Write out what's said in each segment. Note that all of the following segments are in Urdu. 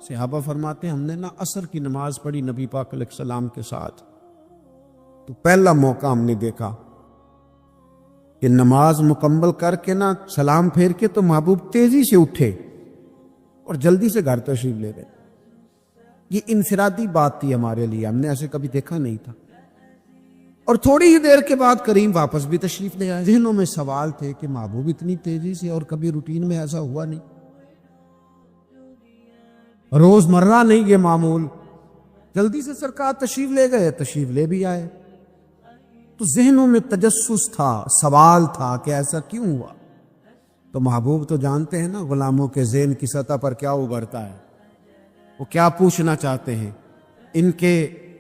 صحابہ فرماتے ہیں ہم نے نا عصر کی نماز پڑھی نبی پاک علیہ السلام کے ساتھ، تو پہلا موقع ہم نے دیکھا کہ نماز مکمل کر کے نا سلام پھیر کے تو محبوب تیزی سے اٹھے اور جلدی سے گھر تشریف لے گئے۔ یہ انفرادی بات تھی ہمارے لیے، ہم نے ایسے کبھی دیکھا نہیں تھا۔ اور تھوڑی ہی دیر کے بعد کریم واپس بھی تشریف لے آئے۔ ذہنوں میں سوال تھے کہ محبوب اتنی تیزی سے، اور کبھی روٹین میں ایسا ہوا نہیں، روز مرہ نہیں یہ معمول، جلدی سے سرکار تشریف لے گئے، تشریف لے بھی آئے۔ تو ذہنوں میں تجسس تھا، سوال تھا کہ ایسا کیوں ہوا؟ تو محبوب تو جانتے ہیں نا غلاموں کے ذہن کی سطح پر کیا ابھرتا ہے، وہ کیا پوچھنا چاہتے ہیں، ان کے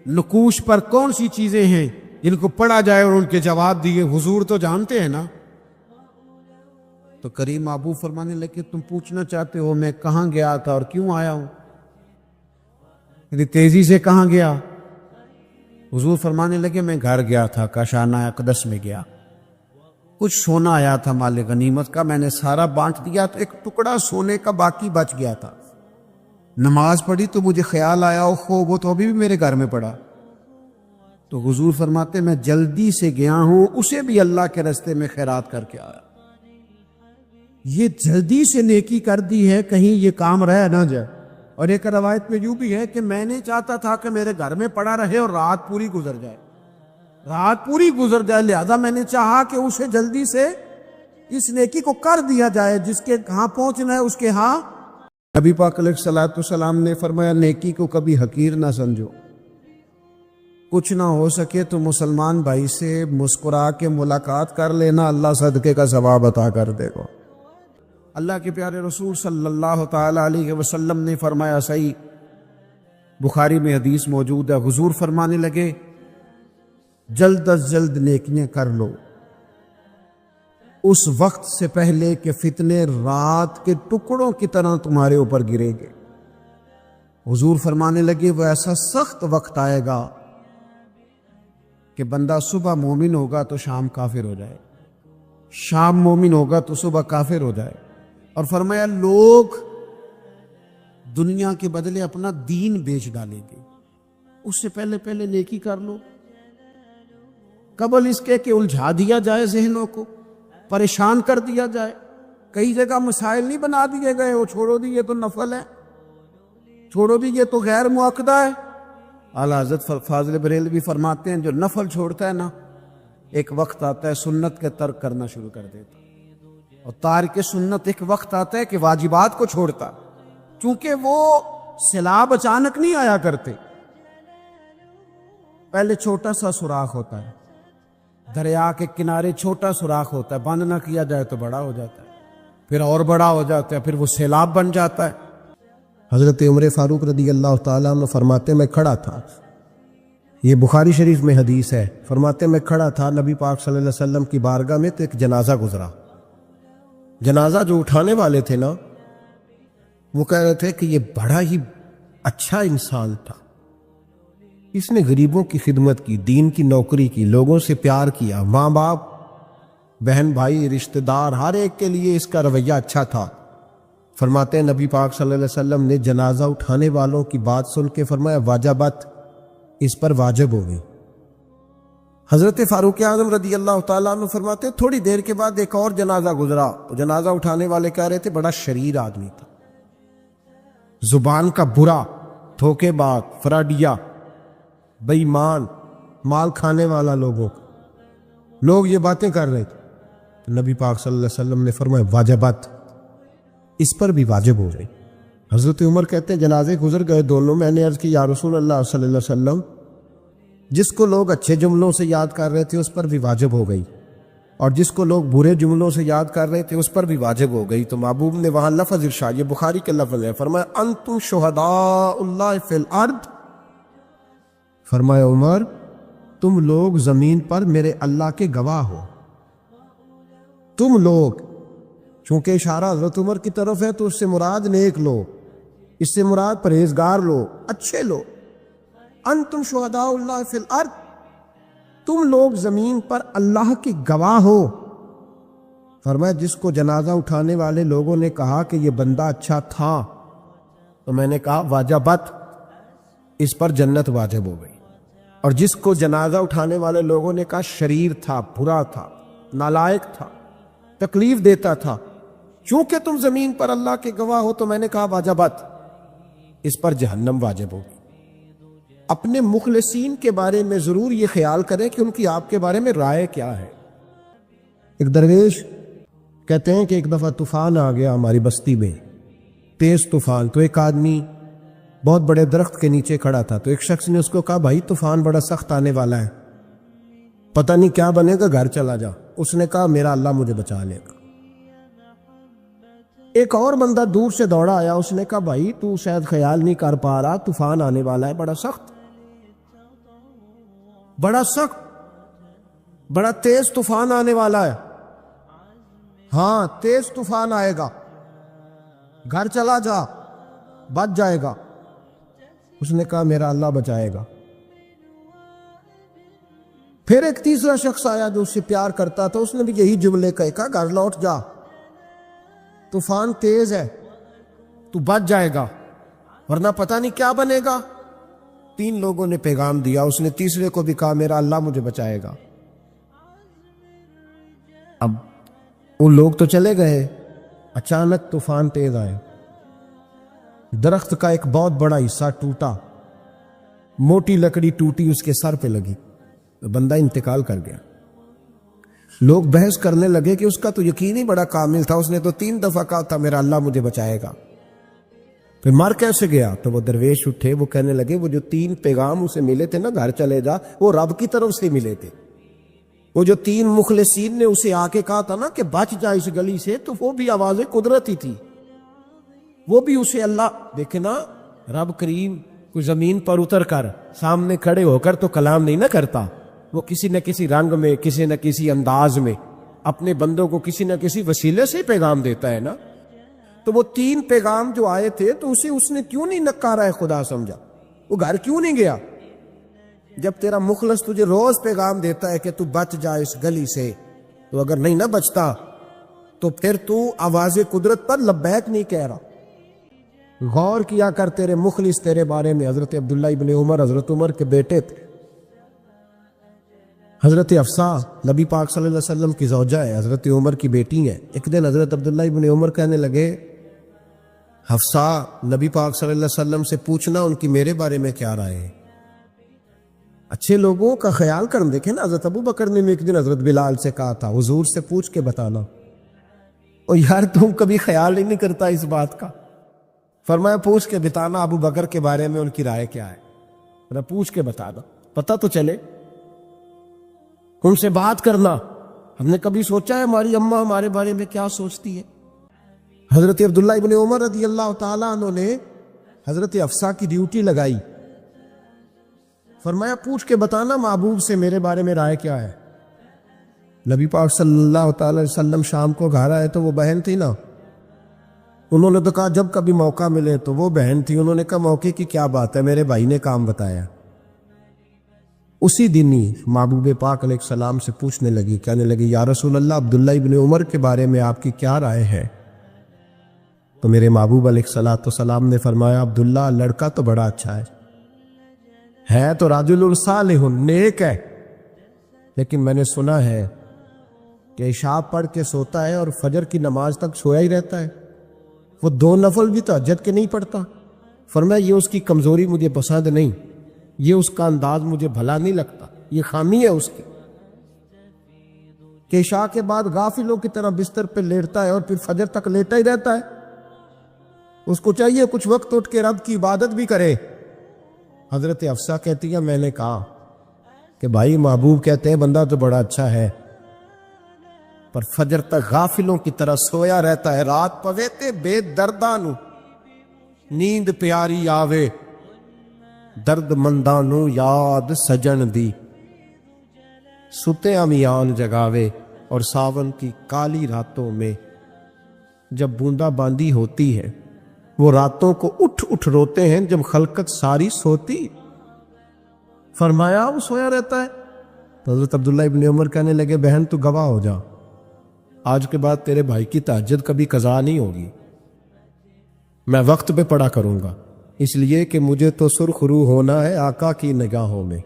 نقوش پر کون سی چیزیں ہیں جن کو پڑھا جائے اور ان کے جواب دیے، حضور تو جانتے ہیں نا۔ تو کریم محبوب فرمانے لگے تم پوچھنا چاہتے ہو میں کہاں گیا تھا اور کیوں آیا ہوں، میری تیزی سے کہاں گیا؟ حضور فرمانے لگے میں گھر گیا تھا، کاشانہ اقدس میں گیا، کچھ سونا آیا تھا مال غنیمت کا، میں نے سارا بانٹ دیا تو ایک ٹکڑا سونے کا باقی بچ گیا تھا، نماز پڑھی تو مجھے خیال آیا وہ تو ابھی بھی میرے گھر میں پڑا۔ تو حضور فرماتے میں جلدی سے گیا ہوں، اسے بھی اللہ کے راستے میں خیرات کر کے آیا۔ یہ جلدی سے نیکی کر دی ہے کہیں یہ کام رہ نہ جائے۔ اور ایک روایت میں یوں بھی ہے کہ میں نہیں چاہتا تھا کہ میرے گھر میں پڑا رہے اور رات پوری گزر جائے، لہذا میں نے چاہا کہ اسے جلدی سے اس نیکی کو کر دیا جائے، جس کے کہاں پہنچنا ہے اس کے ہاں۔ نبی پاک علیہ الصلوۃ والسلام نے فرمایا نیکی کو کبھی حقیر نہ سمجھو، کچھ نہ ہو سکے تو مسلمان بھائی سے مسکرا کے ملاقات کر لینا، اللہ صدقے کا ثواب عطا کر دے گا۔ اللہ کے پیارے رسول صلی اللہ تعالی علیہ وسلم نے فرمایا، صحیح بخاری میں حدیث موجود ہے، حضور فرمانے لگے جلد از جلد نیکیاں کر لو اس وقت سے پہلے کہ فتنے رات کے ٹکڑوں کی طرح تمہارے اوپر گریں گے۔ حضور فرمانے لگے وہ ایسا سخت وقت آئے گا کہ بندہ صبح مومن ہوگا تو شام کافر ہو جائے، شام مومن ہوگا تو صبح کافر ہو جائے۔ اور فرمایا لوگ دنیا کے بدلے اپنا دین بیچ ڈالیں گے، اس سے پہلے نیکی کر لو قبل اس کے کہ الجھا دیا جائے، ذہنوں کو پریشان کر دیا جائے۔ کئی جگہ مسائل نہیں بنا دیے گئے، وہ چھوڑو دی یہ تو نفل ہے، چھوڑو دی یہ تو غیر مؤکدہ ہے۔ اعلیٰ حضرت فاضل بریلوی فرماتے ہیں جو نفل چھوڑتا ہے نا، ایک وقت آتا ہے سنت کے ترک کرنا شروع کر دیتا، اور تارک سنت ایک وقت آتا ہے کہ واجبات کو چھوڑتا، چونکہ وہ سیلاب اچانک نہیں آیا کرتے، پہلے چھوٹا سا سوراخ ہوتا ہے، دریا کے کنارے چھوٹا سوراخ ہوتا ہے، بند نہ کیا جائے تو بڑا ہو جاتا ہے، پھر اور بڑا ہو جاتا ہے، پھر وہ سیلاب بن جاتا ہے۔ حضرت عمر فاروق رضی اللہ تعالیٰ عنہ فرماتے میں کھڑا تھا، یہ بخاری شریف میں حدیث ہے، فرماتے میں کھڑا تھا نبی پاک صلی اللہ علیہ وسلم کی بارگاہ میں تو ایک جنازہ گزرا، جنازہ جو اٹھانے والے تھے نا وہ کہہ رہے تھے کہ یہ بڑا ہی اچھا انسان تھا، اس نے غریبوں کی خدمت کی، دین کی نوکری کی، لوگوں سے پیار کیا، ماں باپ بہن بھائی رشتہ دار ہر ایک کے لیے اس کا رویہ اچھا تھا۔ فرماتے ہیں نبی پاک صلی اللہ علیہ وسلم نے جنازہ اٹھانے والوں کی بات سن کے فرمایا واجبت، اس پر واجب ہو گئی۔ حضرت فاروق اعظم رضی اللہ تعالیٰ عنہ فرماتے ہیں تھوڑی دیر کے بعد ایک اور جنازہ گزرا، تو جنازہ اٹھانے والے کہہ رہے تھے بڑا شریر آدمی تھا، زبان کا برا، دھوکے باز، فراڈیا، بے ایمان، مال کھانے والا لوگوں کا، لوگ یہ باتیں کر رہے تھے۔ تو نبی پاک صلی اللہ علیہ وسلم نے فرمایا واجبت، اس پر بھی واجب ہو گئی۔ حضرت عمر کہتے ہیں جنازے گزر گئے دونوں، میں نے عرض کی یا رسول اللہ صلی اللہ علیہ وسلم جس کو لوگ اچھے جملوں سے یاد کر رہے تھے اس پر بھی واجب ہو گئی، اور جس کو لوگ برے جملوں سے یاد کر رہے تھے اس پر بھی واجب ہو گئی۔ تو محبوب نے وہاں لفظ ارشاد، یہ بخاری کے لفظ ہے، فرمایا انتم شہداء اللہ فی الارض، فرمایا عمر تم لوگ زمین پر میرے اللہ کے گواہ ہو، تم لوگ، چونکہ اشارہ حضرت عمر کی طرف ہے تو اس سے مراد نیک لوگ، اس سے مراد پرہیزگار لوگ، اچھے لوگ۔ انتم شہداء اللہ فی الارض، تم لوگ زمین پر اللہ کے گواہ ہو۔ فرمایا جس کو جنازہ اٹھانے والے لوگوں نے کہا کہ یہ بندہ اچھا تھا، تو میں نے کہا واجبت، اس پر جنت واجب ہو گئی۔ اور جس کو جنازہ اٹھانے والے لوگوں نے کہا شریر تھا، برا تھا، نالائق تھا، تکلیف دیتا تھا، چونکہ تم زمین پر اللہ کے گواہ ہو، تو میں نے کہا واجبت، اس پر جہنم واجب ہوگی۔ اپنے مخلصین کے بارے میں ضرور یہ خیال کریں کہ ان کی آپ کے بارے میں رائے کیا ہے۔ ایک درویش کہتے ہیں کہ ایک دفعہ طوفان آ گیا ہماری بستی میں، تیز طوفان، تو ایک آدمی بہت بڑے درخت کے نیچے کھڑا تھا، تو ایک شخص نے اس کو کہا بھائی طوفان بڑا سخت آنے والا ہے، پتہ نہیں کیا بنے گا، گھر چلا جا۔ اس نے کہا میرا اللہ مجھے بچا لے گا۔ ایک اور بندہ دور سے دوڑا آیا، اس نے کہا بھائی تو شاید خیال نہیں کر پا رہا، طوفان آنے والا ہے بڑا سخت، بڑا تیز طوفان آنے والا ہے۔ ہاں تیز طوفان آئے گا، گھر چلا جا، بچ جائے گا۔ اس نے کہا میرا اللہ بچائے گا۔ پھر ایک تیسرا شخص آیا جو اس سے پیار کرتا تھا، اس نے بھی یہی جملے کہا گھر لوٹ جا، طوفان تیز ہے، تو بچ جائے گا، ورنہ پتہ نہیں کیا بنے گا۔ تین لوگوں نے پیغام دیا، اس نے تیسرے کو بھی کہا میرا اللہ مجھے بچائے گا۔ اب وہ لوگ تو چلے گئے، اچانک طوفان تیز آئے، درخت کا ایک بہت بڑا حصہ ٹوٹا، موٹی لکڑی ٹوٹی، اس کے سر پہ لگی، بندہ انتقال کر گیا۔ لوگ بحث کرنے لگے کہ اس کا تو یقین ہی بڑا کامل تھا، اس نے تو 3 دفعہ کہا تھا میرا اللہ مجھے بچائے گا، پھر مر کیسے گیا؟ تو وہ درویش اٹھے، وہ کہنے لگے وہ جو 3 پیغام اسے ملے تھے نا گھر چلے جا، وہ رب کی طرف سے ملے تھے۔ وہ جو 3 مخلصین نے اسے آ کے کہا تھا نا کہ بچ جا اس گلی سے، تو وہ بھی آواز قدرت ہی تھی، وہ بھی اسے اللہ دیکھے نا، رب کریم کوئی زمین پر اتر کر سامنے کھڑے ہو کر تو کلام نہیں نہ کرتا، وہ کسی نہ کسی رنگ میں، کسی نہ کسی انداز میں اپنے بندوں کو کسی نہ کسی وسیلے سے پیغام دیتا ہے نا۔ تو وہ 3 پیغام جو آئے تھے تو اسے اس نے کیوں نہیں نکارا ہے خدا سمجھا، وہ گھر کیوں نہیں گیا؟ جب تیرا مخلص تجھے روز پیغام دیتا ہے کہ تو بچ جا اس گلی سے، تو اگر نہیں نہ بچتا تو پھر تو آواز قدرت پر لبیک نہیں کہہ رہا۔ غور کیا کر، تیرے مخلص تیرے بارے میں حضرت عبداللہ ابن عمر، حضرت عمر کے بیٹے تھے، حضرت حفصہ نبی پاک صلی اللہ علیہ وسلم کی زوجہ ہے، حضرت عمر کی بیٹی ہے۔ ایک دن حضرت عبداللہ ابن عمر کہنے لگے حفصہ نبی پاک صلی اللہ علیہ وسلم سے پوچھنا ان کی میرے بارے میں کیا رائے ہے۔ اچھے لوگوں کا خیال کرنا، دیکھیں نا حضرت ابو بکر نے ایک دن حضرت بلال سے کہا تھا حضور سے پوچھ کے بتانا، اور یار تم کبھی خیال ہی نہیں کرتا اس بات کا۔ فرمایا پوچھ کے بتانا ابو بکر کے بارے میں ان کی رائے کیا ہے، پوچھ کے بتانا، پتہ تو چلے، ان سے بات کرنا۔ ہم نے کبھی سوچا ہے ہماری اماں ہمارے بارے میں کیا سوچتی ہے؟ حضرت عبداللہ ابن عمر رضی اللہ تعالیٰ عنہ نے حضرت حفصہ کی ڈیوٹی لگائی، فرمایا پوچھ کے بتانا محبوب سے میرے بارے میں رائے کیا ہے۔ نبی پاک صلی اللہ تعالی علیہ وسلم شام کو گھر آئے تو وہ بہن تھی نا، انہوں نے تو کہا جب کبھی موقع ملے تو وہ بہن تھی، انہوں نے کہا موقع کی کیا بات ہے، میرے بھائی نے کام بتایا۔ اسی دن ہی محبوب پاک علیہ السلام سے پوچھنے لگی، کہنے لگی یا رسول اللہ عبداللہ ابن عمر کے بارے میں آپ کی کیا رائے ہے؟ تو میرے محبوب علیہ السلام نے فرمایا عبداللہ لڑکا تو بڑا اچھا ہے تو رجل صالح، نیک ہے، لیکن میں نے سنا ہے کہ عشاء پڑھ کے سوتا ہے اور فجر کی نماز تک سویا ہی رہتا ہے، وہ 2 نفل بھی تہجد کے نہیں پڑھتا۔ فرمایا یہ اس کی کمزوری مجھے پسند نہیں، یہ اس کا انداز مجھے بھلا نہیں لگتا، یہ خامی ہے اس کی کہ عشاء کے بعد غافلوں کی طرح بستر پہ لیٹتا ہے اور پھر فجر تک لیٹا ہی رہتا ہے۔ اس کو چاہیے کچھ وقت اٹھ کے رب کی عبادت بھی کرے۔ حضرت حفصہ کہتی ہے میں نے کہا کہ بھائی محبوب کہتے ہیں بندہ تو بڑا اچھا ہے، پر فجر تک غافلوں کی طرح سویا رہتا ہے، رات پوے تے بے دردانو نیند پیاری آوے، درد مندانو یاد سجن دی، ستے امیان جگاوے، اور ساون کی کالی راتوں میں جب بوندا باندی ہوتی ہے وہ راتوں کو اٹھ اٹھ روتے ہیں جب خلقت ساری سوتی۔ فرمایا وہ سویا رہتا ہے۔ تو حضرت عبداللہ ابن عمر کہنے لگے بہن تو گواہ ہو جا، آج کے بعد تیرے بھائی کی تہجد کبھی قضا نہیں ہوگی۔ میں وقت پہ پڑھا کروں گا، اس لیے کہ مجھے تو سرخ روح ہونا ہے آقا کی نگاہوں میں۔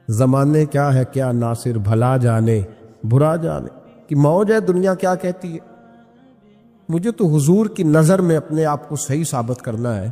زمانے کیا ہے کیا ناصر، بھلا جانے برا جانے کہ موج ہے دنیا کیا کہتی ہے۔ مجھے تو حضور کی نظر میں اپنے آپ کو صحیح ثابت کرنا ہے۔